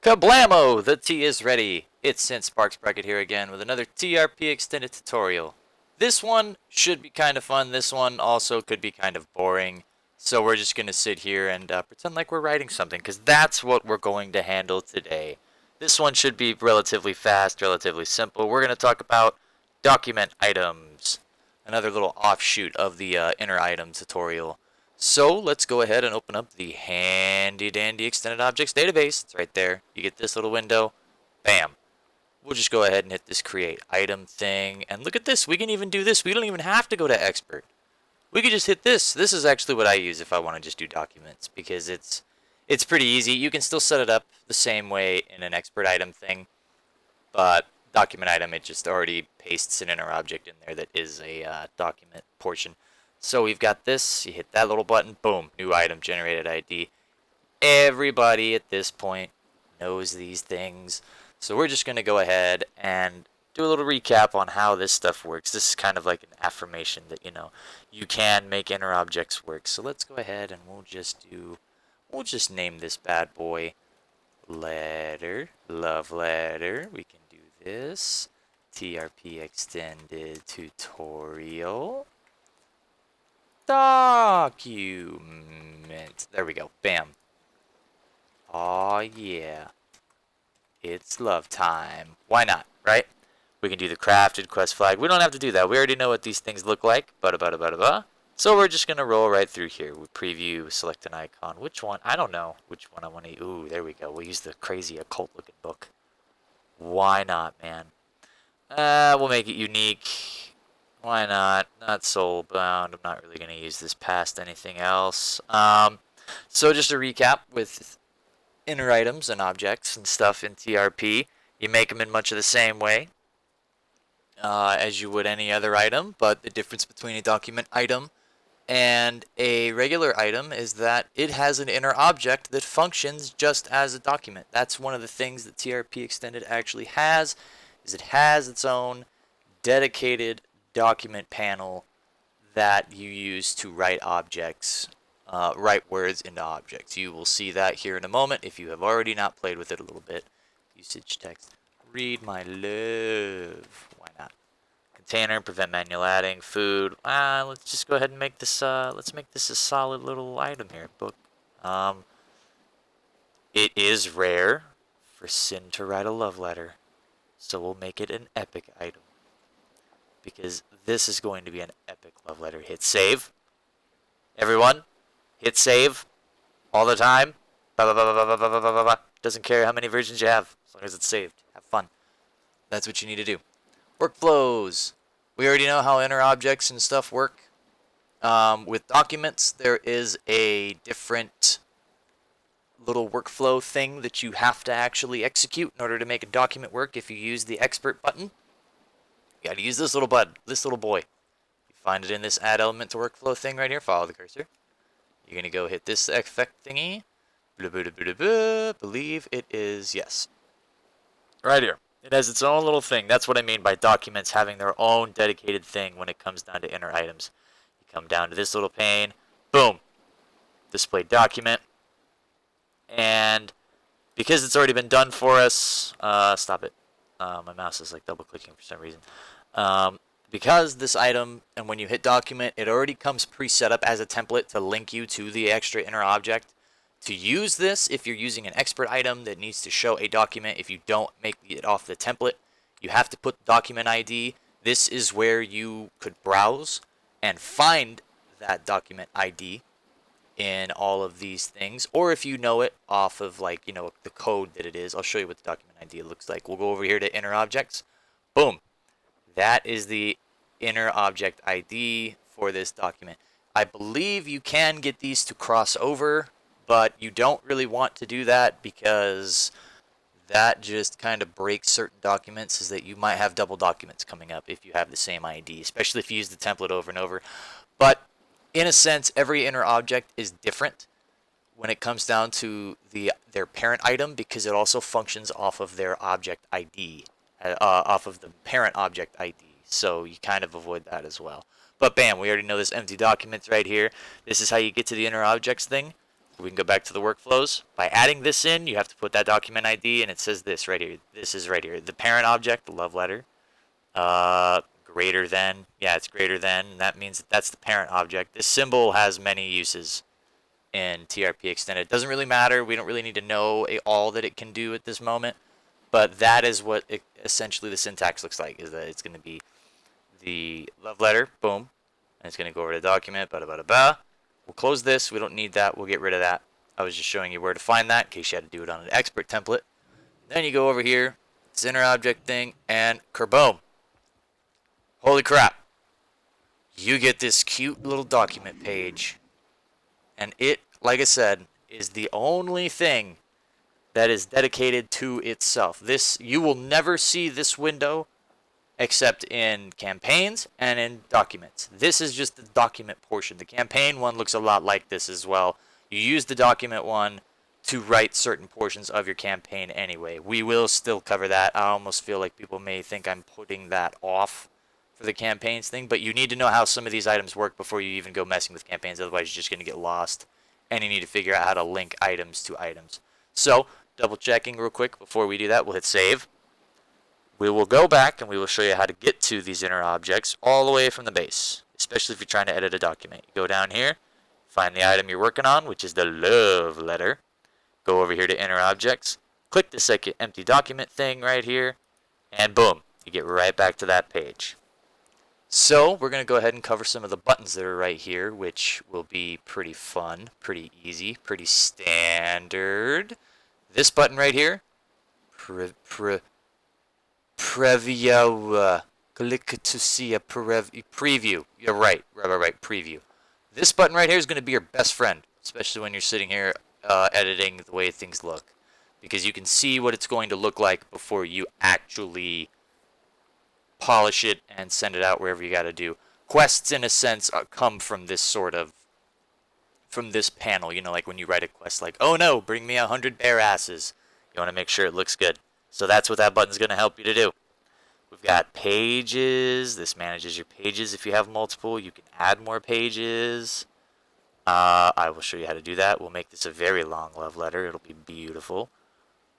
Kablamo! The tea is ready. It's Cinn Sparks Bracket here again with another TRP extended tutorial. This one should be kind of fun. This one also could be kind of boring. So we're just going to sit here and pretend like we're writing something, because that's what we're going to handle today. This one should be relatively fast, relatively simple. We're going to talk about document items. Another little offshoot of the inner item tutorial. So let's go ahead and open up the handy dandy extended objects database. It's right there. You get this little window. Bam. We'll just go ahead and hit this create item thing. And look at this. We can even do this. We don't even have to go to expert. We could just hit this. This is actually what I use if I want to just do documents, because it's pretty easy. You can still set it up the same way in an expert item thing, but document item, it just already pastes an inner object in there that is a document portion. So we've got this, you hit that little button, boom, new item generated ID. Everybody at this point knows these things. So we're just going to go ahead and do a little recap on how this stuff works. This is kind of like an affirmation that, you can make inner objects work. So let's go ahead and we'll just name this bad boy letter, love letter. We can do this. TRP extended tutorial. Document. There we go. Bam. Aw, yeah. It's love time. Why not, right? We can do the crafted quest flag. We don't have to do that. We already know what these things look like. So we're just going to roll right through here. We preview, select an icon. Which one? I don't know which one I want to. Ooh, there we go. We'll use the crazy occult looking book. Why not, man? We'll make it unique. Why not? Not soulbound. I'm not really going to use this past anything else. So just a recap with inner items and objects and stuff in TRP. You make them in much of the same way as you would any other item, but the difference between a document item and a regular item is that it has an inner object that functions just as a document. That's one of the things that TRP Extended actually has, is it has its own dedicated document panel that you use to write objects, write words into objects. You will see that here in a moment if you have already not played with it a little bit. Usage text. Read my love. Why not? Container, prevent manual adding. Food. Let's just go ahead and make this. Let's make this a solid little item here. Book. It is rare for Cinn to write a love letter, so we'll make it an epic item, because this is going to be an epic love letter. Hit save. Everyone, hit save all the time. Doesn't care how many versions you have, as long as it's saved. Have fun. That's what you need to do. Workflows. We already know how inner objects and stuff work. With documents, there is a different little workflow thing that you have to actually execute in order to make a document work. If you use the expert button, you got to use this little button, this little boy. You find it in this add element to workflow thing right here. Follow the cursor. You're going to go hit this effect thingy. Believe it is yes. Right here. It has its own little thing. That's what I mean by documents having their own dedicated thing when it comes down to inner items. You come down to this little pane. Boom. Display document. And because it's already been done for us, stop it. My mouse is like double clicking for some reason. Because this item, and when you hit document, it already comes pre-set up as a template to link you to the extra inner object. To use this, if you're using an expert item that needs to show a document, if you don't make it off the template, you have to put document ID. This is where you could browse and find that document ID in all of these things. Or if you know it off of the code that it is, I'll show you what the document ID looks like. We'll go over here to inner objects. Boom. That is the inner object ID for this document. I believe you can get these to cross over, but you don't really want to do that, because that just kind of breaks certain documents, is that you might have double documents coming up if you have the same ID, especially if you use the template over and over. But in a sense, every inner object is different when it comes down to their parent item, because it also functions off of their object ID, off of the parent object ID. So you kind of avoid that as well. But bam, we already know this empty documents right here. This is how you get to the inner objects thing. we can go back to the workflows. By adding this in, you have to put that document ID, and it says this right here. This is right here. The parent object, the love letter, greater than. Yeah, it's greater than. That means that that's the parent object. This symbol has many uses in TRP extended. It doesn't really matter. We don't really need to know all that it can do at this moment. But that is what essentially the syntax looks like, is that it's going to be the love letter, boom, and it's going to go over to document, bada bada bada. We'll close this. We don't need that. We'll get rid of that. I was just showing you where to find that in case you had to do it on an expert template. Then you go over here, this inner object thing, and kerboom. Holy crap. You get this cute little document page. And it, like I said, is the only thing that is dedicated to itself. This, you will never see this window except in campaigns and in documents. This is just the document portion. The campaign one looks a lot like this as well. You use the document one to write certain portions of your campaign anyway. We will still cover that. I almost feel like people may think I'm putting that off for the campaigns thing, but you need to know how some of these items work before you even go messing with campaigns. Otherwise, you're just going to get lost, and you need to figure out how to link items to items. So, double checking real quick before we do that, we'll hit save. We will go back and we will show you how to get to these inner objects all the way from the base, especially if you're trying to edit a document. You go down here, find the item you're working on, which is the love letter. Go over here to inner objects, click the second empty document thing right here, and boom, you get right back to that page. So we're going to go ahead and cover some of the buttons that are right here, which will be pretty fun, pretty easy, pretty standard. This button right here, preview, click to see a preview. You're right, preview. This button right here is going to be your best friend, especially when you're sitting here editing the way things look, because you can see what it's going to look like before you actually polish it and send it out wherever you got to do. Quests, in a sense, come from this from this panel, you know, like when you write a quest like, oh no, bring me 100 bear asses. You want to make sure it looks good. So that's what that button's going to help you to do. We've got pages. This manages your pages. If you have multiple, you can add more pages. I will show you how to do that. We'll make this a very long love letter. It'll be beautiful.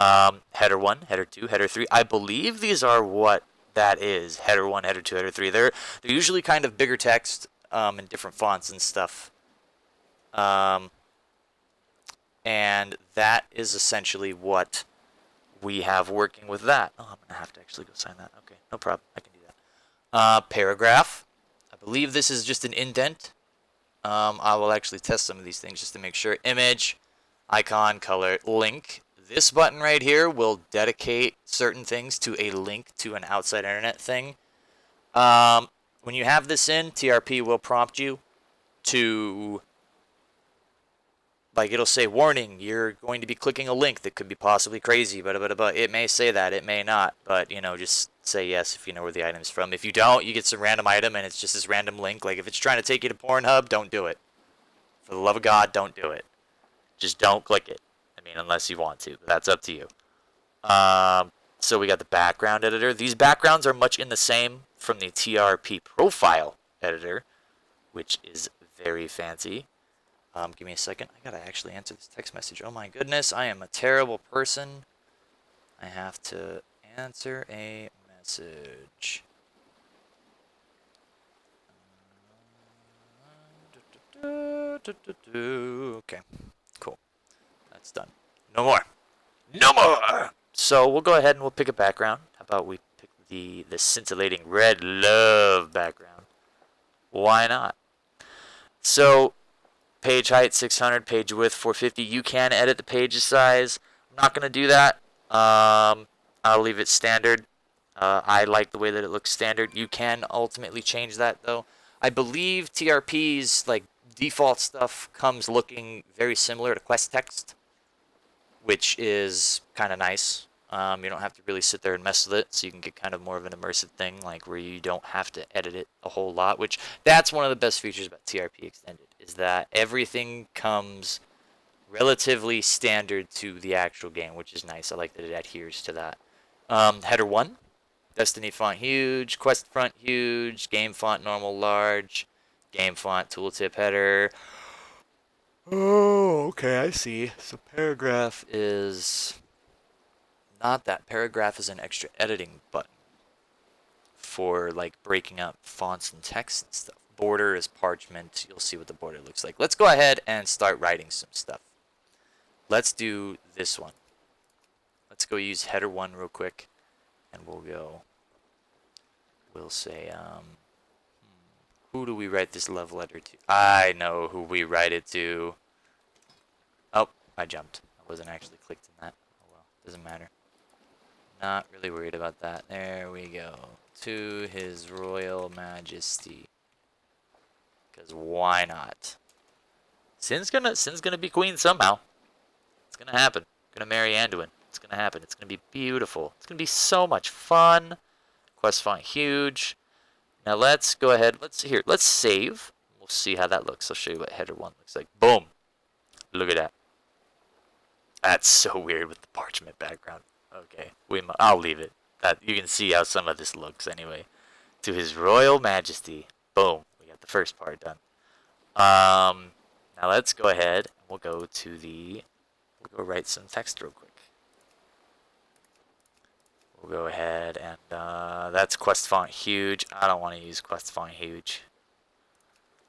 Header 1, header 2, header 3. I believe these are what that is. Header 1, header 2, header 3. They're usually kind of bigger text in different fonts and stuff. And that is essentially what we have working with that. Oh, I'm going to have to actually go sign that. Okay, no problem. I can do that. Paragraph. I believe this is just an indent. I will actually test some of these things just to make sure. Image, icon, color, link. This button right here will dedicate certain things to a link to an outside internet thing. When you have this in, TRP will prompt you to, like, it'll say, warning, you're going to be clicking a link that could be possibly crazy, but it may say that, it may not, but, you know, just say yes if you know where the item's from. If you don't, you get some random item, and it's just this random link. Like, if it's trying to take you to Pornhub, don't do it. For the love of God, don't do it. Just don't click it. I mean, unless you want to, but that's up to you. So we got the background editor. These backgrounds are much in the same from the TRP profile editor, which is very fancy. Give me a second. I gotta actually answer this text message. Oh my goodness, I am a terrible person. I have to answer a message. Okay, cool. That's done. No more. No more! So we'll go ahead and we'll pick a background. How about we pick the scintillating red love background? Why not? So page height 600, page width 450. You can edit the page size. I'm not going to do that. I'll leave it standard. I like the way that it looks standard. You can ultimately change that, though. I believe TRP's like default stuff comes looking very similar to quest text, which is kind of nice. You don't have to really sit there and mess with it, so you can get kind of more of an immersive thing, like where you don't have to edit it a whole lot, which that's one of the best features about TRP Extended, is that everything comes relatively standard to the actual game, which is nice. I like that it adheres to that. Header 1, Destiny font huge, quest font huge, game font normal large, game font tooltip header. Oh, okay, I see. So paragraph is not that. Paragraph is an extra editing button for like breaking up fonts and text and stuff. Border is parchment. You'll see what the border looks like. Let's go ahead and start writing some stuff. Let's do this one. Let's go use header 1 real quick, and we'll say, who do we write this love letter to? I know who we write it to. Oh, I jumped. I wasn't actually clicked in that. Oh well, doesn't matter. Not really worried about that. There we go. To His Royal Majesty. Because why not? Cinn's gonna be queen somehow. It's gonna happen. Gonna marry Anduin. It's gonna happen. It's gonna be beautiful. It's gonna be so much fun. Quest font huge. Now let's go ahead. Let's save. We'll see how that looks. I'll show you what header 1 looks like. Boom. Look at that. That's so weird with the parchment background. Okay, I'll leave it. That you can see how some of this looks anyway. To His Royal Majesty. Boom. We got the first part done. Now let's go ahead and we'll go write some text real quick. We'll go ahead and that's quest font huge. I don't want to use quest font huge.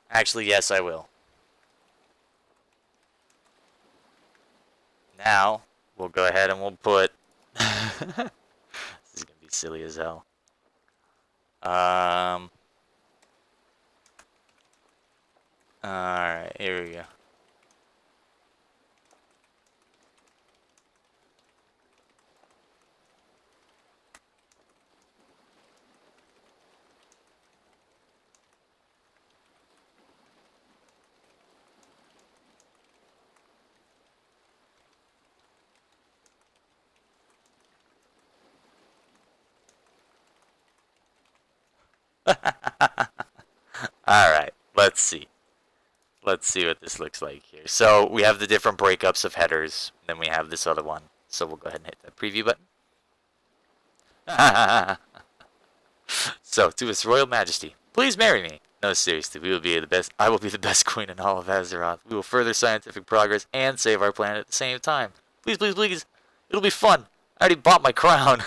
Actually, yes, I will. Now we'll go ahead and we'll put. This is gonna be silly as hell. Alright, here we go. Alright, let's see. Let's see what this looks like here. So we have the different breakups of headers, then we have this other one. So we'll go ahead and hit that preview button. So, to His Royal Majesty, please marry me. No, seriously, we will be the best. I will be the best queen in all of Azeroth. We will further scientific progress and save our planet at the same time. Please, please, please. It'll be fun. I already bought my crown.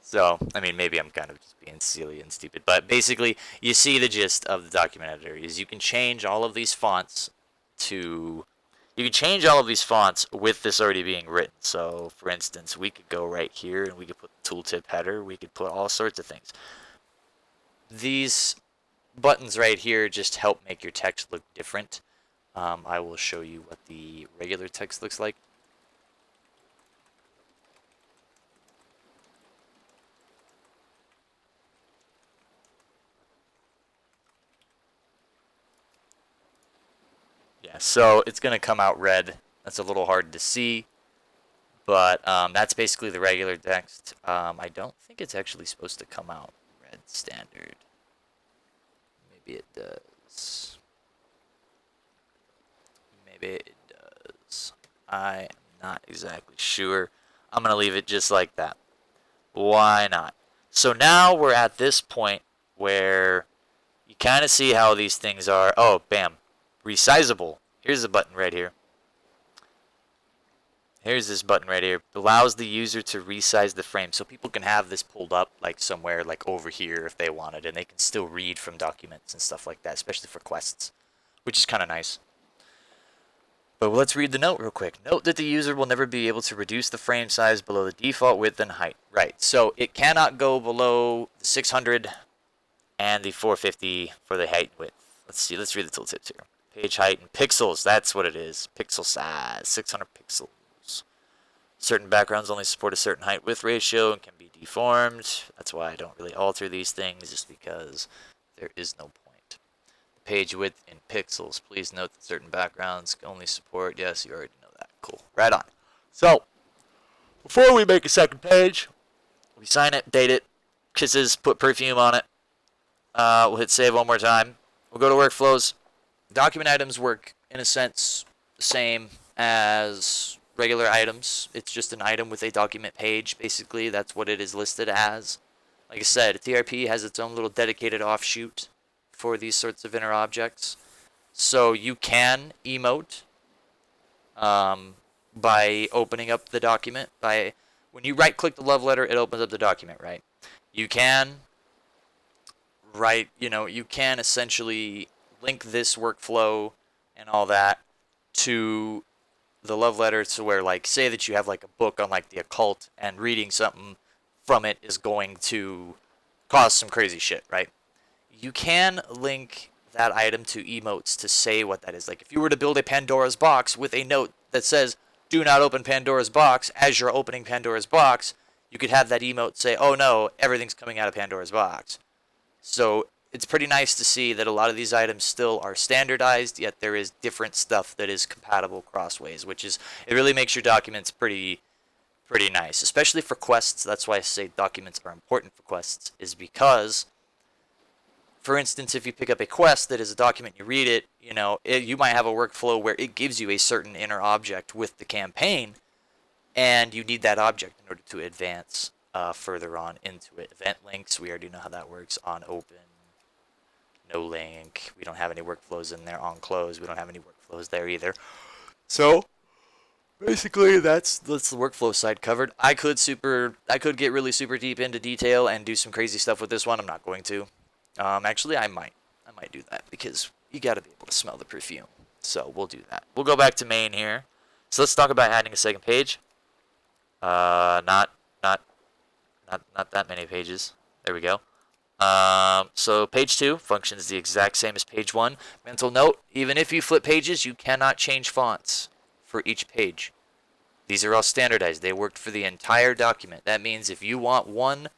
So, I mean, maybe I'm kind of just being silly and stupid, but basically, you see the gist of the document editor is you can change all of these fonts to you can change all of these fonts with this already being written. So, for instance, we could go right here and we could put the tooltip header. We could put all sorts of things. These buttons right here just help make your text look different. I will show you what the regular text looks like. Yeah, so it's going to come out red. That's a little hard to see, but that's basically the regular text. I don't think it's actually supposed to come out red standard. Maybe it does. Maybe it does. I am not exactly sure. I'm going to leave it just like that. Why not? So now we're at this point where you kind of see how these things are. Oh, bam. Resizable. Here's the button right here. Here's this button right here. It allows the user to resize the frame. So people can have this pulled up like somewhere like over here if they wanted. And they can still read from documents and stuff like that, especially for quests, which is kind of nice. But let's read the note real quick. Note that the user will never be able to reduce the frame size below the default width and height. Right, so it cannot go below the 600 and the 450 for the height and width. Let's see, let's read the tooltips here. Page height in pixels, that's what it is. Pixel size, 600 pixels. Certain backgrounds only support a certain height width ratio and can be deformed. That's why I don't really alter these things, just because there is no point. Page width in pixels. Please note that certain backgrounds can only support. Yes, you already know that. Cool. Right on. So, before we make a second page, we sign it, date it, kisses, put perfume on it. We'll hit save one more time. We'll go to workflows. Document items work, in a sense, the same as regular items. It's just an item with a document page, basically. That's what it is listed as. Like I said, TRP has its own little dedicated offshoot for these sorts of inner objects. So you can emote by opening up the document. When you right click the love letter, it opens up the document, right? You can you can essentially link this workflow and all that to the love letter, to where, like, say that you have like a book on like the occult, and reading something from it is going to cause some crazy shit, right? You can link that item to emotes to say what that is. Like, if you were to build a Pandora's box with a note that says, do not open Pandora's box, as you're opening Pandora's box, you could have that emote say, oh no, everything's coming out of Pandora's box. So it's pretty nice to see that a lot of these items still are standardized, yet there is different stuff that is compatible crossways, which is, it really makes your documents pretty nice, especially for quests. That's why I say documents are important for quests, is because, for instance, if you pick up a quest that is a document, you read it, you might have a workflow where it gives you a certain inner object with the campaign, and you need that object in order to advance further on into it. Event links, we already know how that works. On open, no link. We don't have any workflows in there. On close, we don't have any workflows there either. So basically, that's the workflow side covered. I could get really super deep into detail and do some crazy stuff with this one. I'm not going to. Actually, I might do that, because you got to be able to smell the perfume. So we'll do that. We'll go back to main here. So let's talk about adding a second page. Not that many pages. There we go. So page 2 functions the exact same as page 1. Mental note, even if you flip pages, you cannot change fonts for each page. These are all standardized. They worked for the entire document. That means if you want one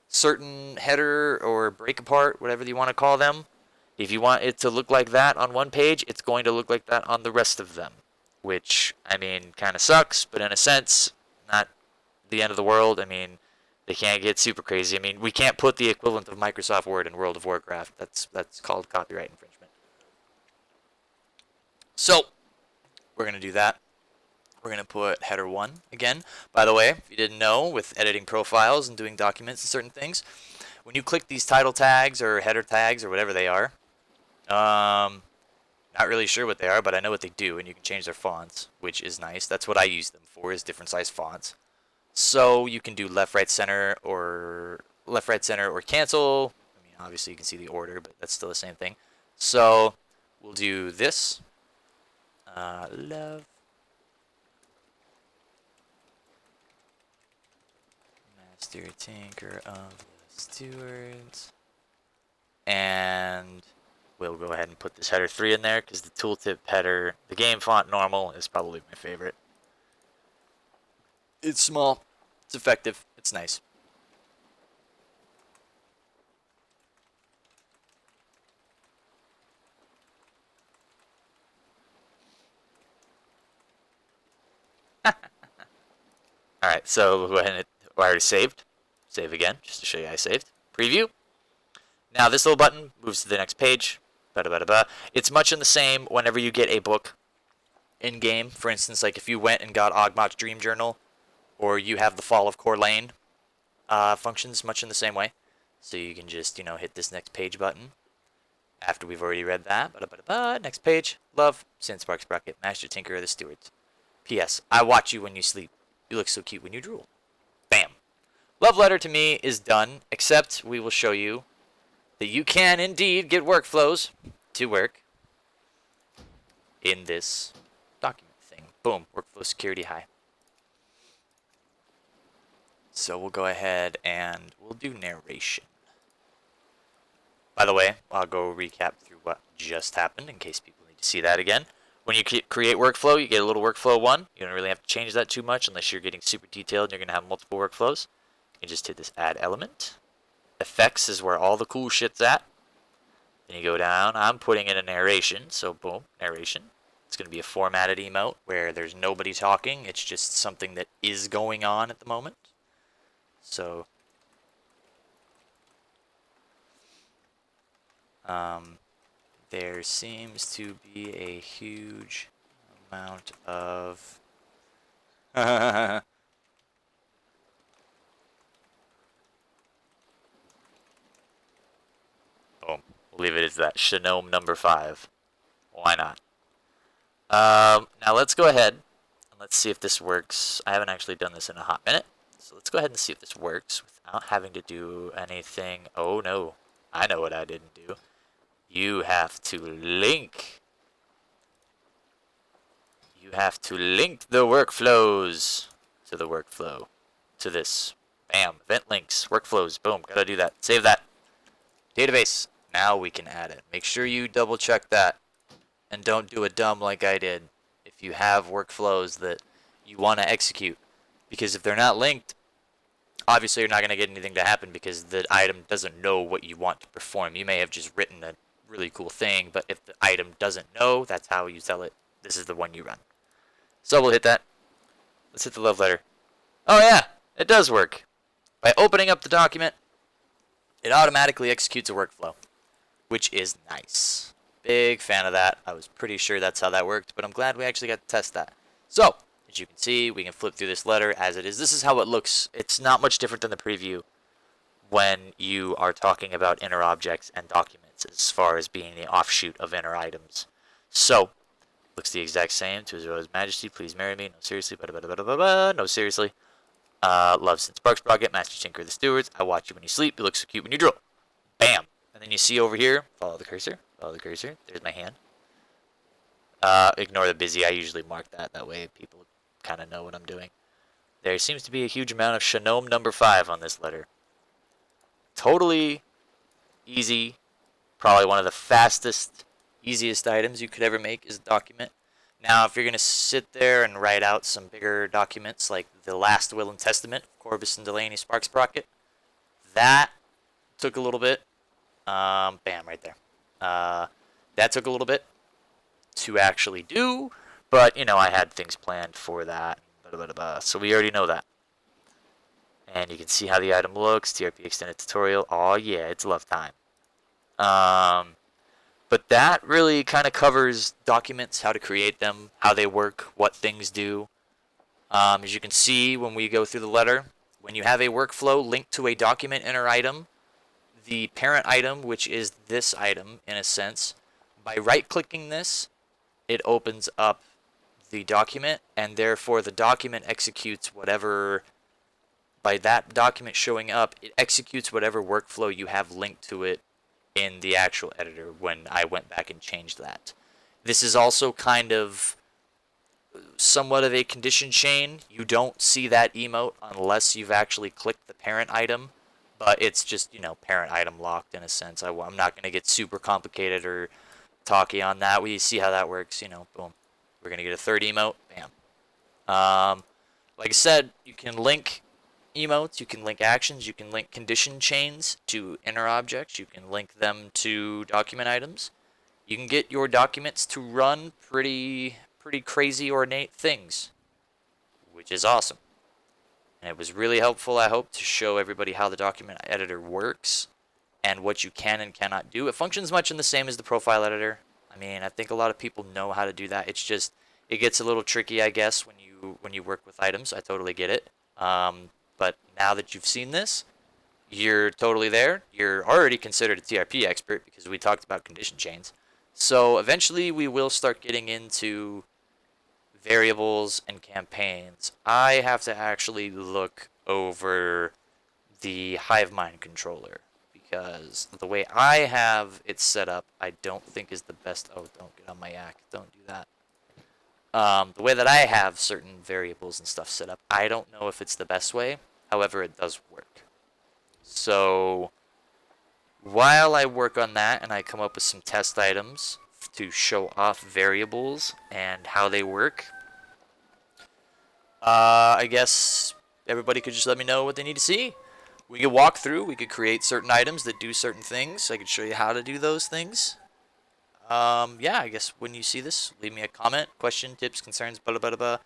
certain header or break apart, whatever you want to call them, if you want it to look like that on one page, it's going to look like that on the rest of them. Which, I mean, kind of sucks, but in a sense, not the end of the world. I mean, they can't get super crazy. I mean, we can't put the equivalent of Microsoft Word in World of Warcraft. That's called copyright infringement. So, we're going to do that. We're going to put header 1 again. By the way, if you didn't know, with editing profiles and doing documents and certain things, when you click these title tags or header tags or whatever they are, not really sure what they are, but I know what they do, and you can change their fonts, which is nice. That's what I use them for, is different size fonts. So you can do left, right, center, or cancel. I mean, obviously you can see the order, but that's still the same thing. So we'll do this. Love. Master Tinker of the Stewards. And we'll go ahead and put this header 3 in there, because the tooltip header, the game font normal, is probably my favorite. It's small, it's effective, it's nice. Alright, so we'll go ahead and I already saved. Save again, just to show you I saved. Preview. Now this little button moves to the next page. It's much in the same whenever you get a book in game. For instance, like if you went and got Ogmot's Dream Journal, or you have the Fall of Corlane, functions much in the same way. So you can just, hit this next page button after we've already read that. Next page. Love, Cinn Sparks Bracket, Master Tinker of the Stewards. P.S. I watch you when you sleep. You look so cute when you drool. Bam. Love letter to me is done, except we will show you that you can indeed get workflows to work in this document thing. Boom. Workflow security high. So we'll go ahead and we'll do narration. By the way, I'll go recap through what just happened in case people need to see that again. When you create workflow, you get a little workflow 1. You don't really have to change that too much unless you're getting super detailed and you're going to have multiple workflows. You just hit this add element. Effects is where all the cool shit's at. Then you go down. I'm putting in a narration, so boom, narration. It's going to be a formatted emote where there's nobody talking. It's just something that is going on at the moment. So, there seems to be a huge amount of boom. We'll leave it as that. Shanome number 5. Why not? Now let's go ahead and let's see if this works. I haven't actually done this in a hot minute. So let's go ahead and see if this works without having to do anything. Oh no, I know what I didn't do. You have to link. You have to link the workflows to the workflow. To this. Bam. Event links. Workflows. Boom. Gotta do that. Save that. Database. Now we can add it. Make sure you double check that. And don't do a dumb like I did. If you have workflows that you want to execute. Because if they're not linked, obviously you're not going to get anything to happen because the item doesn't know what you want to perform. You may have just written a really cool thing, but if the item doesn't know, that's how you tell it this is the one you run. So we'll hit that. Let's hit the love letter. Oh yeah, it does work. By opening up the document, it automatically executes a workflow, which is nice. Big fan of that. I was pretty sure that's how that worked, but I'm glad we actually got to test that. So, as you can see, we can flip through this letter as it is. This is how it looks. It's not much different than the preview when you are talking about inner objects and documents as far as being the offshoot of inner items. So, looks the exact same. To His Royal Majesty, please marry me. No, seriously. No, seriously. Love Cinn Sparks Sprocket, Master Tinker of the Stewards. I watch you when you sleep. You look so cute when you drool. Bam. And then you see over here, follow the cursor. Follow the cursor. There's my hand. Ignore the busy. I usually mark that. That way people kind of know what I'm doing. There seems to be a huge amount of Shanome number 5 on this letter. Totally easy. Probably one of the fastest, easiest items you could ever make is a document. Now, if you're going to sit there and write out some bigger documents like the Last Will and Testament of Corvus and Delaney Sparks Sprocket, that took a little bit. Bam, right there. That took a little bit to actually do, but, you know, I had things planned for that. So we already know that. And you can see how the item looks. TRP extended tutorial. Oh yeah, it's love time. But that really kind of covers documents, how to create them, how they work, what things do. As you can see when we go through the letter, when you have a workflow linked to a document inner item, the parent item, which is this item in a sense, by right-clicking this, it opens up the document, and therefore the document executes whatever, by that document showing up, it executes whatever workflow you have linked to it in the actual editor when I went back and changed that. This is also kind of somewhat of a condition chain. You don't see that emote unless you've actually clicked the parent item, but it's just, you know, parent item locked in a sense. I'm not going to get super complicated or talky on that. We see how that works, you know, boom. We're going to get a third emote, bam. Like I said, you can link emotes, you can link actions, you can link condition chains to inner objects, you can link them to document items. You can get your documents to run pretty crazy ornate things, which is awesome. And it was really helpful, I hope, to show everybody how the document editor works and what you can and cannot do. It functions much in the same as the profile editor. I mean, I think a lot of people know how to do that. It's just, it gets a little tricky, I guess, when you work with items. I totally get it. But now that you've seen this, you're totally there. You're already considered a TRP expert because we talked about condition chains. So eventually we will start getting into variables and campaigns. I have to actually look over the HiveMind controller because the way I have it set up, I don't think is the best. Oh, don't get on my yak. Don't do that. The way that I have certain variables and stuff set up, I don't know if it's the best way. However, it does work. So while I work on that and I come up with some test items to show off variables and how they work, I guess everybody could just let me know what they need to see. We could walk through, we could create certain items that do certain things. I could show you how to do those things. Yeah, I guess when you see this, leave me a comment, question, tips, concerns, blah, blah, blah, blah.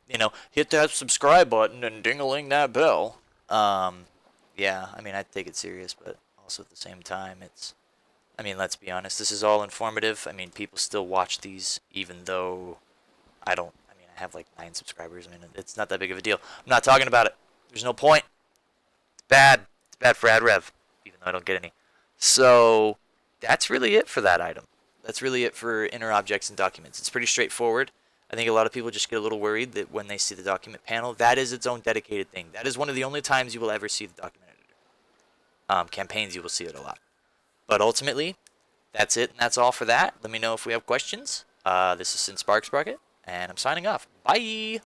You know, hit that subscribe button and ding-a-ling that bell. Yeah, I mean, I take it serious, but also at the same time, it's, I mean, let's be honest, this is all informative. I mean, people still watch these, even though I have like 9 subscribers. I mean, it's not that big of a deal. I'm not talking about it. There's no point. It's bad. It's bad for ad rev, even though I don't get any. So, that's really it for that item. That's really it for inner objects and documents. It's pretty straightforward. I think a lot of people just get a little worried that when they see the document panel, that is its own dedicated thing. That is one of the only times you will ever see the document editor. Campaigns, you will see it a lot. But ultimately, that's it, and that's all for that. Let me know if we have questions. This is Cinn Sparksprocket, and I'm signing off. Bye!